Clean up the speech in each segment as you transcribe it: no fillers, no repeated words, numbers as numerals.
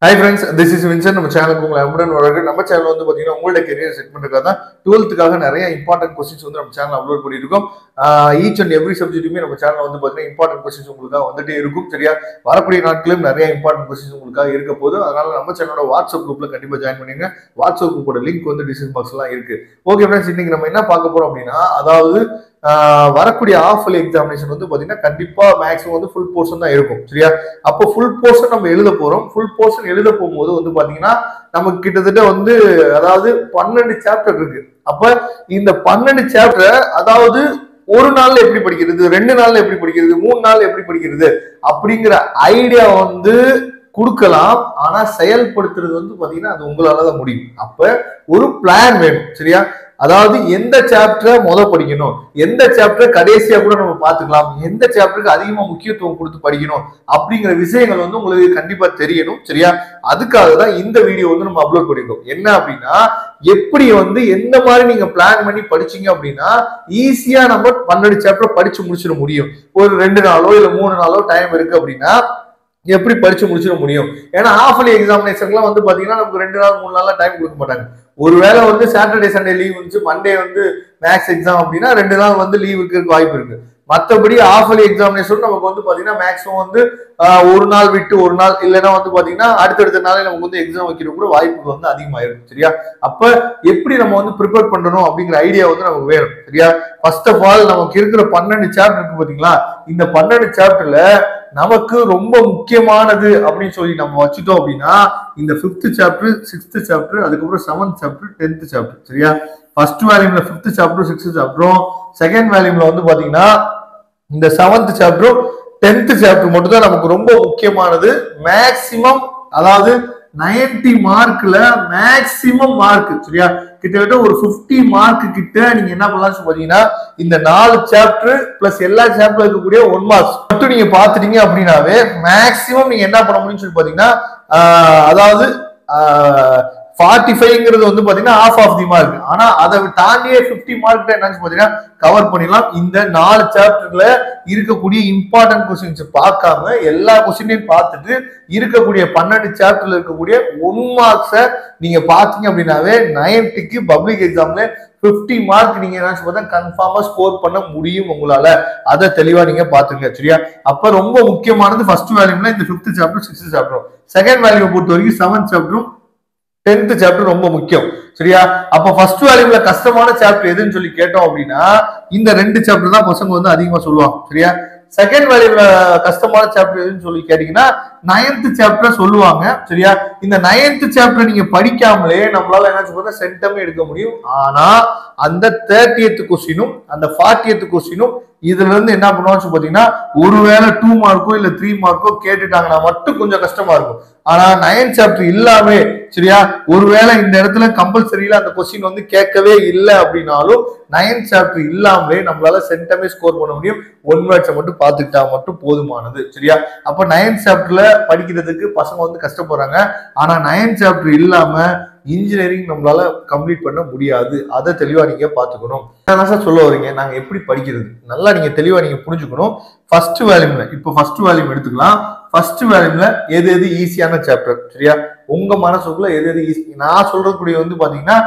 Hi friends, this is Vincent. நம்ம சேனலுக்கு உங்களை அன்புடன் வரவேற்கிறேன். நம்ம சேனல் வந்து பாத்தீங்கன்னா உங்களுடைய கெரியர் செட் பண்றதுக்காக தான் 12th நிறைய இம்பார்ட்டன்ட் கொஸ்டின்ஸ் வந்து நம்ம சேனல் அப்லோட் பண்ணிட்டு இருக்கோம். ஈச் அண்ட் எவ்ரி சப்ஜெக்ட்டுமே நம்ம சேனல் வந்து பாத்தீங்கன்னா இம்பார்ட்டன்ட் கொஸ்டின்ஸ் உங்களுக்காக வந்துட்டே இருக்கும். சரியா? வரக்கூடிய நாட்களிலும் நிறைய இம்பார்ட்டன்ட் கொஸ்டின்ஸ் உங்களுக்காக இருக்க போது. அதனால நம்ம சேனலோட வாட்ஸ்அப் குரூப்ல கண்டிப்பா ஜாயின் பண்ணுங்க. வாட்ஸ்அப் குரூப்போட லிங்க் வந்து டிஸ்கிரிப்ஷன் பாக்ஸ்ல இருக்கு. ஓகே ஃப்ரெண்ட்ஸ், இன்னைக்கு நம்ம என்ன பார்க்க போறோம் அப்படின்னா, அதாவது வரக்கூடிய ஆஃப் இயர்லி எக்ஸாமினேஷன் வந்து பாத்தீங்கன்னா கண்டிப்பா மேக்ஸிமம் வந்து ஃபுல் போர்ஷன் தான் இருக்கும். சரியா? அப்போ ஃபுல் போர்ஷன் நம்ம எழுத போறோம். ஃபுல் போர்ஷன் எழுத போகும்போது வந்து பாத்தீங்கன்னா நமக்கு கிட்டத்தட்ட வந்து அதாவது 12 சாப்டர் இருக்கு. அப்ப இந்த 12 சாப்டர் அதாவது ஒரு நாள்ல எப்படி படிக்கிறது, 2 நாள்ல எப்படி படிக்கிறது, 3 நாள்ல எப்படி படிக்கிறது அப்படிங்கிற ஐடியா வந்து கொடுக்கலாம். ஆனா செயல்படுத்துறது வந்து பாத்தீங்கன்னா அது உங்களாலதான் முடியும். அப்ப ஒரு பிளான் வேணும். சரியா? அதாவது எந்த சாப்டரை படிக்கணும், எந்த சாப்டர் கடைசியா கூட நம்ம பாத்துக்கலாம், எந்த சாப்டருக்கு அதிகமா முக்கியத்துவம் கொடுத்து படிக்கணும் அப்படிங்கிற விஷயங்கள் வந்து உங்களுக்கு கண்டிப்பா தெரியணும். சரியா? அதுக்காக தான் இந்த வீடியோ வந்து நம்ம அப்லோட் பண்ணிருக்கோம். என்ன அப்படின்னா, எப்படி வந்து எந்த மாதிரி நீங்க பிளான் பண்ணி படிச்சீங்க அப்படின்னா ஈஸியா நம்ம 12 சாப்டர் படிச்சு முடிச்சிட முடியும். ஒரு 2 நாளோ இல்ல 3 நாளோ டைம் இருக்கு அப்படின்னா எப்படி படிச்சு முடிச்சிட முடியும். ஏன்னா ஆஃப் இயர்லி எக்ஸாமினேஷன்லாம் வந்து பாத்தீங்கன்னா நமக்கு 2 நாள் 3 நாள்லாம் டைம் கொடுக்க மாட்டாங்க. ஒருவேளை வந்து சாட்டர்டே சண்டே லீவ் இருந்துச்சு, மண்டே வந்து மேக்ஸ் எக்ஸாம் அப்படின்னா 2 நாள் வந்து லீவ் இருக்கிறதுக்கு வாய்ப்பு இருக்கு. மற்றபடி ஆஃப் இயர்லி எக்ஸாமினேஷன் நமக்கு வந்து பாத்தீங்கன்னா மேக்ஸிமம் வந்து ஒரு நாள் விட்டு ஒரு நாள் இல்லைன்னா வந்து பாத்தீங்கன்னா அடுத்தடுத்த நாளே நமக்கு வந்து எக்ஸாம் வைக்கிற கூட வாய்ப்புகள் வந்து அதிகமாயிருக்கும். சரியா? அப்ப எப்படி நம்ம வந்து ப்ரிப்பேர் பண்ணணும் அப்படிங்கிற ஐடியா வந்து நமக்கு வேணும். சரியா? ஃபர்ஸ்ட் ஆஃப் ஆல் நமக்கு இருக்கிற 12 சாப்டர் இருக்கு பாத்தீங்களா, இந்த 12 சாப்டர்ல நமக்கு ரொம்ப முக்கியமானது அப்படின்னு சொல்லி நம்ம வச்சுட்டோம் அப்படின்னா இந்த 5th சாப்டர், 6th சாப்டர், அதுக்கப்புறம் 7th சாப்டர், 10th சாப்டர். சரியா? ஃபர்ஸ்ட் வால்யூம்ல 5th சாப்டர், 6th சாப்டரும், செகண்ட் வால்யூம்ல வந்து பாத்தீங்கன்னா இந்த 7th சாப்டரும் 10th சாப்டர் மட்டும் தான் நமக்கு ரொம்ப முக்கியமானது. மேக்சிமம் அதாவது 90 மார்க்ல மேக்சிமம் மார்க். சரியா? கிட்டத்தட்ட ஒரு 50 மார்க் கிட்ட நீங்க என்ன பண்ணலாம் பாத்தீங்கன்னா இந்த 4 சாப்டர் பிளஸ் எல்லா சாப்டர்ல இருக்கக்கூடிய 1 மார்க்ஸ் மட்டும் நீங்க பாத்துட்டீங்க அப்படின்னாவே மேக்சிமம் நீங்க என்ன பண்ண முடியும்னு சொல்லி பாத்தீங்கன்னா அதாவது 45ங்கிறது வந்து பாத்தீங்கன்னா half of the mark. ஆனா அதை தாண்டியே 50 மார்க் என்னன்னு பாத்தீங்கன்னா கவர் பண்ணிடலாம். இந்த 4 சாப்டர்ல இருக்கக்கூடிய இம்பார்ட்டன்ட் கொஸ்டின்ஸ் பார்க்காம எல்லா கொஸ்டினையும் பார்த்துட்டு இருக்கக்கூடிய 12 சாப்டர்ல இருக்கக்கூடிய 1 மார்க்ஸை நீங்க பாத்தீங்க அப்படின்னாவே 90க்கு பப்ளிக் எக்ஸாம்ல 50 மார்க் நீங்க என்ன பார்த்தா கன்ஃபார்மா ஸ்கோர் பண்ண முடியும் உங்களால. அதை தெளிவா நீங்க பாத்துங்க. சரியா? அப்ப ரொம்ப முக்கியமானது ஃபர்ஸ்ட் வேல்யூம்ல இந்த 5th chapter, 6th chapter. Second வேல்யூவை பொறுத்த வரைக்கும் 7th சாப்டரும் 10th சாப்டர் ரொம்ப முக்கியம். சரியா? அப்ப ஃபர்ஸ்ட் வேல்யூல கஷ்டமான சாப்டர் எதுன்னு சொல்லி கேட்டோம் அப்படின்னா இந்த 2 சாப்டர் தான் பசங்க வந்து அதிகமா சொல்லுவாங்க. சரியா? செகண்ட் வேல்யூல கஷ்டமான சாப்டர் எதுன்னு சொல்லி கேட்டீங்கன்னா 9th சாப்டர் சொல்லுவாங்க. சரியா? இந்த 9th சாப்டர் நீங்க படிக்காமலே நம்மளால என்ன சென்டமே எடுக்க முடியும். ஆனா அந்த 30th கொஸ்டினும் அந்த 40th கொஸ்டினும் இதுல இருந்து என்ன பண்ணுவான்னு பாத்தீங்கன்னா ஒருவேளை 2 மார்க்கோ இல்ல 3 மார்க்கோ கேட்டுட்டாங்கன்னா மட்டும் கொஞ்சம் கஷ்டமா இருக்கும். ஆனா 9th சாப்டர் இல்லாம சரியா ஒருவேளை இந்த இடத்துல கம்பல்சரியில அந்த கொஸ்டின் வந்து கேட்கவே இல்லை அப்படின்னாலும் 9th சாப்டர் இல்லாமலே நம்மளால சென்டமே ஸ்கோர் பண்ண முடியும். 1 வேர்ட்ஸை மட்டும் பார்த்துக்கிட்டா மட்டும் போதுமானது. சரியா? அப்ப 9th சாப்டர்ல படிக்கிறதுக்கு பசங்க வந்து கஷ்டப்படுறாங்க. ஆனா 9th சாப்டர் இல்லாம இன்ஜினியரிங் நம்மளால கம்ப்ளீட் பண்ண முடியாது. அதை தெளிவா நீங்க பாத்துக்கணும். சொல்ல வரீங்க நாங்க எப்படி படிக்கிறது, நல்லா நீங்க தெளிவா நீங்க புரிஞ்சுக்கணும். ஃபர்ஸ்ட் வேல்யூம்ல இப்ப ஃபர்ஸ்ட் வேல்யூம் எடுத்துக்கலாம். ஃபர்ஸ்ட் வேல்யூம்ல எது எது ஈஸியான சாப்டர். சரியா? உங்க மனசுக்குள்ள எது எது ஈஸி நான் சொல்றக்கூடிய வந்து பாத்தீங்கன்னா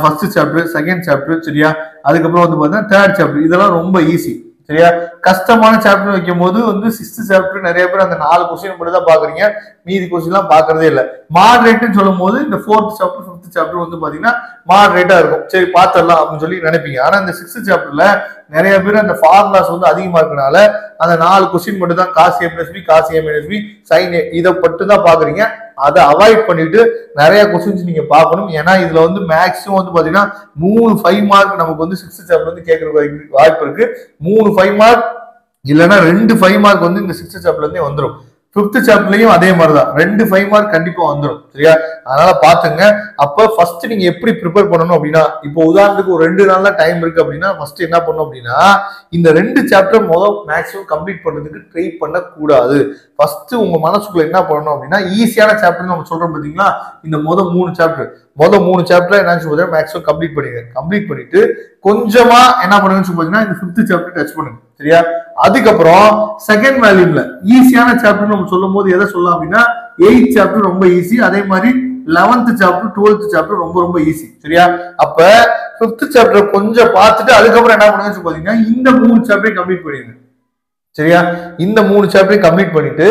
ஃபர்ஸ்ட் சாப்டர், செகண்ட் சாப்டர். சரியா? அதுக்கப்புறம் வந்து பாத்தீங்கன்னா 3rd சாப்டர். இதெல்லாம் ரொம்ப ஈஸி. சரியா? கஷ்டமான சாப்டர் வைக்கும் போது வந்து 6th சாப்டர் நிறைய பேர் அந்த 4 கொஸ்டின் மட்டும் தான் பாக்குறீங்க, மீதி கொஸ்டின் எல்லாம் பாக்குறதே இல்லை. மாடரேட்னு சொல்லும் போது இந்த 4th சாப்டர், 5th சாப்டர் வந்து பாத்தீங்கன்னா மாடரேட்டா இருக்கும். சரி பாத்திரலாம் அப்படின்னு சொல்லி நினைப்பீங்க. ஆனா இந்த 6th சாப்டர்ல நிறைய பேர் அந்த ஃபார்முலாஸ் வந்து அதிகமா இருக்கனால அந்த 4 கொஸ்டின் மட்டும் தான் cos A + B, cos A - B, sine A இதை மட்டும் தான் பாக்குறீங்க. அதை அவாய்ட் பண்ணிட்டு நிறைய கொஸ்டின்ஸ் நீங்க பார்க்கணும். ஏன்னா இதுல வந்து மேக்ஸிமம் வந்து பாத்தீங்கன்னா 3 5 மார்க் நமக்கு வந்து 6th சாப்டர் வந்து கேட்கறதுக்கு வாய்ப்பு இருக்கு. 3 5 மார்க் இல்லைன்னா 2 5 மார்க் வந்து இந்த 6th சாப்டர்ல இருந்தே வந்துடும். 5th சாப்டர்லயும் அதே மாதிரிதான் 2 5 மார்க் கண்டிப்பா வந்துடும். சரியா? அதனால பாத்துங்க. அப்ப ஃபர்ஸ்ட் நீங்க எப்படி ப்ரிப்பேர் பண்ணணும் அப்படின்னா இப்போ உதாரணத்துக்கு ஒரு 2 நாள்ல டைம் இருக்கு அப்படின்னா ஃபர்ஸ்ட் என்ன பண்ணணும் அப்படின்னா இந்த 2 சாப்டர் மேக்ஸிமம் கம்ப்ளீட் பண்றதுக்கு ட்ரை பண்ண கூடாது. ஃபர்ஸ்ட் உங்க மனசுக்குள்ள என்ன பண்ணணும் அப்படின்னா ஈஸியான சாப்டர் நம்ம சொல்றோம் பாத்தீங்களா, இந்த 3 சாப்டர் என்ன மேக்ஸிமம் கம்ப்ளீட் பண்ணிடுங்க. கம்ப்ளீட் பண்ணிட்டு கொஞ்சமா என்ன பண்ணுங்கன்னு பாத்தீங்கன்னா இந்த 5th சாப்டர் டச் பண்ணுங்க. சரியா? அதுக்கப்புறம் செகண்ட் வேல்யூம்ல ஈஸியான சாப்டர் நம்ம சொல்லும் போது எதை சொல்லலாம் அப்படின்னா 8th சாப்டர் ரொம்ப ஈஸி. அதே மாதிரி 11th சாப்டர் 12th சாப்டர் ரொம்ப ரொம்ப ஈஸி. சரியா? அப்ப 5th சாப்டர் கொஞ்சம் பார்த்துட்டு அதுக்கப்புறம் என்ன பண்ணுங்க பாத்தீங்கன்னா இந்த 3 சாப்டரையும் கம்ப்ளீட் பண்ணிடுங்க. சரியா? இந்த 3 சாப்டரையும் கம்ப்ளீட் பண்ணிட்டு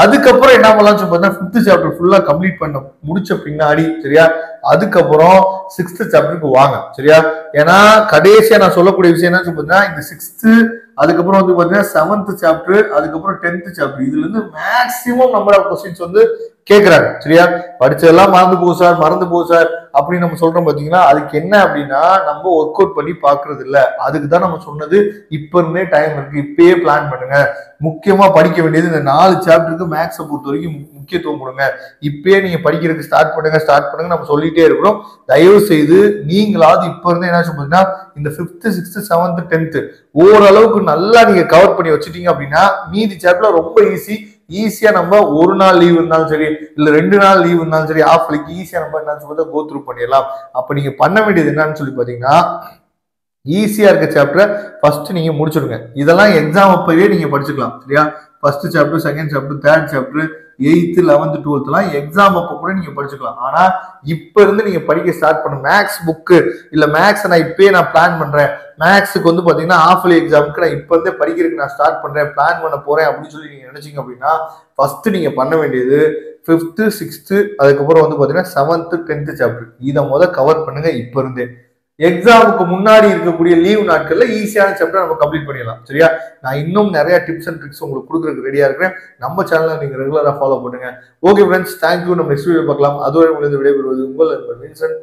அதுக்கப்புறம் என்ன பண்ணலாம் பார்த்தா 5th சாப்டர் ஃபுல்லா கம்ப்ளீட் பண்ண முடிச்ச பின்னாடி, சரியா, அதுக்கப்புறம் 6th சாப்டருக்கு வாங்க. சரியா? ஏன்னா கடைசியா நான் சொல்லக்கூடிய விஷயம் என்ன பார்த்தீங்கன்னா இந்த 6th, அதுக்கப்புறம் வந்து பாத்தீங்கன்னா 7th சாப்டர், அதுக்கப்புறம் 10th சாப்டர், இதுல இருந்து மேக்சிமம் நம்பர் ஆஃப் கொஸ்டின்ஸ் வந்து கேட்கிறாங்க. சரியா? படிச்சதெல்லாம் மறந்து போகுது சார் அப்படின்னு நம்ம சொல்றோம் பாத்தீங்கன்னா, அதுக்கு என்ன அப்படின்னா நம்ம ஒர்க் அவுட் பண்ணி பாக்குறது இல்ல. அதுக்கு தான் நம்ம சொன்னது இப்ப இருந்தே டைம் இருக்கு, இப்பயே பிளான் பண்ணுங்க. முக்கியமா படிக்க வேண்டியது இந்த 4 சாப்டருக்கு மேக்ஸை பொறுத்த வரைக்கும் முக்கியத்துவம் கொடுங்க. இப்பயே நீங்க படிக்கிறதுக்கு ஸ்டார்ட் பண்ணுங்க நம்ம சொல்லிட்டே இருக்கிறோம். தயவு செய்து நீங்களாவது இப்ப இருந்து என்ன சொல்றீங்கன்னா இந்த 5th 6th 7th 10th ஓரளவுக்கு நல்லா நீங்க கவர் பண்ணி வச்சுட்டீங்க அப்படின்னா மீதி சாப்டர் ரொம்ப ஈஸியா நம்ம ஒரு நாள் லீவ் இருந்தாலும் சரி, இல்ல 2 நாள் லீவ் இருந்தாலும் சரி, ஆஃப் லைக் ஈஸியா நம்ம என்ன சொல்றது கோ த்ரூ பண்ணிடலாம். அப்ப நீங்க பண்ண வேண்டியது என்னன்னு சொல்லி பாத்தீங்கன்னா ஈஸியா இருக்க சாப்டரை ஃபர்ஸ்ட் நீங்க முடிச்சிடுங்க. இதெல்லாம் எக்ஸாம் அப்பவே நீங்க படிச்சுக்கலாம். சரியா? First chapter, second chapter, third chapter, 8th 11th 12th எல்லாம் எக்ஸாம் அப்ப கூட நீங்க படிச்சுக்கலாம். ஆனா இப்ப இருந்து நீங்க படிக்க ஸ்டார்ட் பண்ண மேக்ஸ் புக்கு இல்ல மேக்ஸ் நான் இப்பயே நான் பிளான் பண்றேன், மேக்ஸுக்கு வந்து பாத்தீங்கன்னா ஆஃப் இயர்லி எக்ஸாமுக்கு நான் இப்ப இருந்தே படிக்கிறதுக்கு நான் ஸ்டார்ட் பண்றேன், பிளான் பண்ண போறேன் அப்படின்னு சொல்லி நீங்க நினைச்சீங்க அப்படின்னா ஃபர்ஸ்ட் நீங்க பண்ண வேண்டியது 5th 6th அதுக்கப்புறம் வந்து பாத்தீங்கன்னா 7th 10th சாப்டர் இதை கவர் பண்ணுங்க இப்ப இருந்தே. எக்ஸாமுக்கு முன்னாடி இருக்கக்கூடிய லீவ் நாட்கள்ல ஈஸியான சாப்டர் நம்ம கம்ப்ளீட் பண்ணிடலாம். சரியா? நான் இன்னும் நிறைய டிப்ஸ் அண்ட் ட்ரிக்ஸ் உங்களுக்கு கொடுக்கறதுக்கு ரெடியா இருக்கிறேன். நம்ம சேனலை நீங்க ரெகுலரா ஃபாலோ பண்ணுங்க. Okay friends, thank you. நம்ம நெக்ஸ்ட் வீடியோ பார்க்கலாம். அதுவரை உங்களுக்கு விடைபெறுவது உங்கள் நண்பர் வின்சென்ட்.